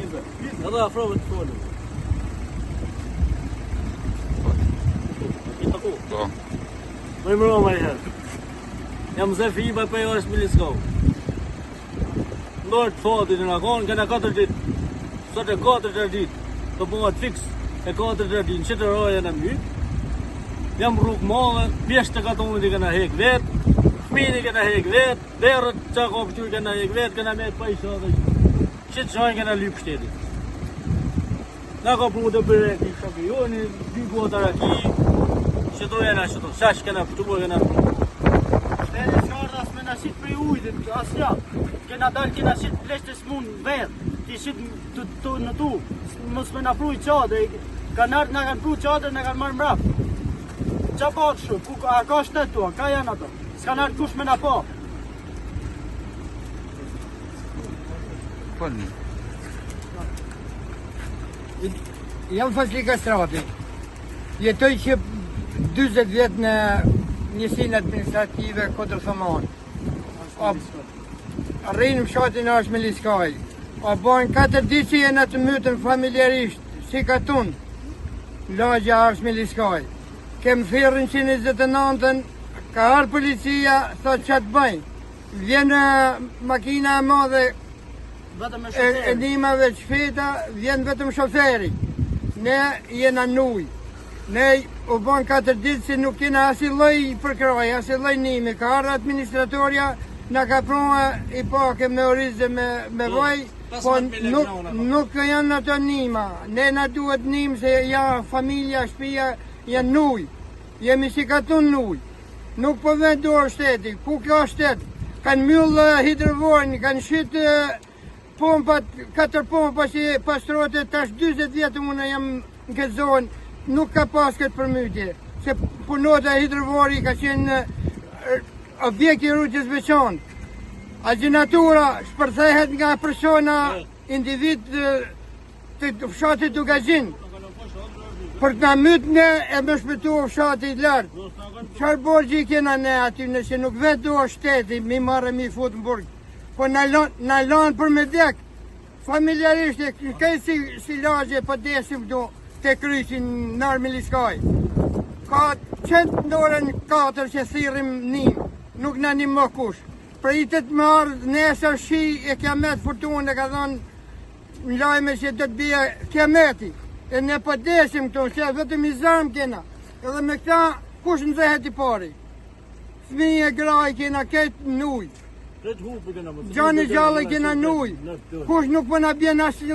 Libe. Edhe afrove të folën. Kita ku? Po. Më imro më herë. Jam Zefi i për jo është Miliskov. Ndorë të fatin në akon, këna 4 ditë. Sot e 4 ditë. Të bëhat fix e 4 ditë. Në qëtë roje në mytë. Jam rrugë madhe, pjesë të katonit i këna hek vetë. Fmini këna hek vetë. Derët që ka pëqyr këna hek vetë. Këna me të pajsa dhe qëtë qajnë këna lypë shtetit. Na ka pru të bërek i shapioni, 2 gota raki. Qëto jena qëto, sash këna pëqyr këna Shteri s'ka as me na shit për ujtin, as ja. Kena dalë kena shit pleshtë s'mun vetë. Ti shit në tu. Mos me na pru i qade. Na kanë pru qade, na kanë marrë mrap. Qa po të shu? A ka shtetë tua? Ka janë ato? S'ka nërë kush me na po. Jam Fasli Kastrati. Jetoj që 20 vjetë në njësinë administrative Kodër Thoman. Rrinë fshatin është Miliskaj. A bojnë 4 ditë që jena të mytën familjarisht, si katun, lagja është Miliskaj. Kem thirrën 129-ën, ka arë policia, thot që të bëjnë. Vjen makina e madhe e nimave të shpeta, vjen vetëm shoferi. Ne jena nuj. Ne u bon 4 ditë që nuk kena asi loj përkroj, asi loj nimi. Ka arë administratoria, na ka prua i pake me orize me vaj, po nuk janë ato nima. Ne na duhet nim se ja familja, shpia, janë nuj. Jemi si katun nuj. Nuk po vend dorë shteti. Ku kjo shtet? Kanë myllë hidrovorin, kanë shqytë pompat, 4 pompa që pastrote, tash 20 vjetë unë jam në këtë zonë, nuk ka pas këtë përmytje. Se punota hidrovori ka qenë objekti rrugës veçantë. Agjinatura shpërthehet nga persona, individ të fshatit Dugazhin. Për të nga mytë ne e me shpëtu fshatit lartë. Qarë borgji kena ne aty nëse nuk vetë do shteti, mi marrë mi fut në burg. Po në lanë për me dek. Familjarisht e këj si lagje për desim do të krysin nërë Miliskaj. Ka 100 dorën 4 që thirim nim, nuk në një më kush. Për i të të marrë nesër shi e kiamet furtunë e ka thonë në lajme që do të bia kiameti. E ne për desim këto, që vetëm i zarmë kena. Edhe me këta, kush në zehet i pari? Fëmijë e graj kena këtë nuj. Gjani gjallë kena nuj. Kush nuk përna bjen asë